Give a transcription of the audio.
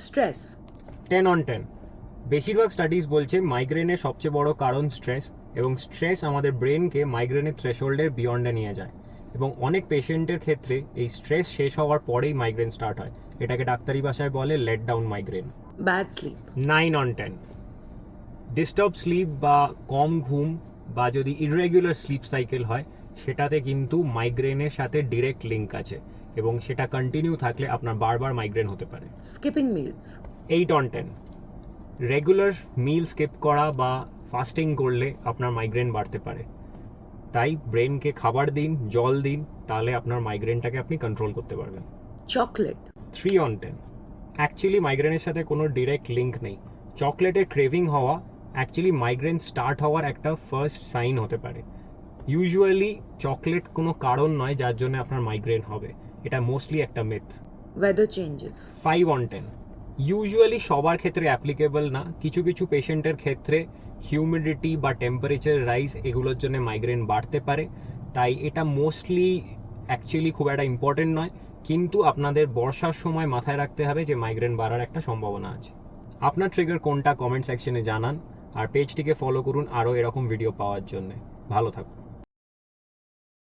Stress. 10/10। বেশিরভাগ studies বলছে মাইগ্রেনের সবচেয়ে বড় কারণ স্ট্রেস, এবং স্ট্রেস আমাদের ব্রেনকে মাইগ্রেনের থ্রেশহোল্ডের বিয়ন্ডে নিয়ে যায়, এবং অনেক পেশেন্টের ক্ষেত্রে এই স্ট্রেস শেষ হওয়ার পরেই মাইগ্রেন স্টার্ট হয়। এটাকে ডাক্তারি ভাষায় বলে let down migraine. Bad sleep. 9/10। Disturb sleep বা কম ঘুম বা যদি ইররেগুলার স্লিপ সাইকেল হয়, সেটাতে কিন্তু মাইগ্রেনের সাথে ডিরেক্ট লিঙ্ক আছে, এবং সেটা কন্টিনিউ থাকলে আপনার বারবার মাইগ্রেন হতে পারে। Skipping meals. 8/10। Regular meal skip করা বা ফাস্টিং করলে আপনার মাইগ্রেন বাড়তে পারে, তাই ব্রেনকে খাবার দিন, জল দিন, তাহলে আপনার মাইগ্রেনটাকে আপনি কন্ট্রোল করতে পারবেন। চকলেট। 3/10। অ্যাকচুয়ালি মাইগ্রেনের সাথে কোনো ডিরেক্ট লিঙ্ক নেই। চকলেটের ক্রেভিং হওয়া অ্যাকচুয়ালি মাইগ্রেন স্টার্ট হওয়ার একটা ফার্স্ট সাইন হতে পারে। ইউজুয়ালি চকলেট কোনো কারণ নয় যার জন্য আপনার মাইগ্রেন হবে, এটা মোস্টলি একটা মিথ। Weather changes. 5/10। ইউজুয়ালি সবার ক্ষেত্রে অ্যাপ্লিকেবল না, কিছু কিছু পেশেন্টের ক্ষেত্রে হিউমিডিটি বা টেম্পারেচার রাইজ এগুলোর জন্য মাইগ্রেন বাড়তে পারে, তাই এটা মোস্টলি অ্যাকচুয়ালি খুব একটা ইম্পর্টেন্ট নয়, কিন্তু আপনাদের বর্ষার সময় মাথায় রাখতে হবে যে মাইগ্রেন বাড়ার একটা সম্ভাবনা আছে। আপনার ট্রিগার কোনটা কমেন্ট সেকশনে জানান, আর পেজটিকে ফলো করুন আরও এরকম ভিডিও পাওয়ার জন্য। ভালো থাকুন।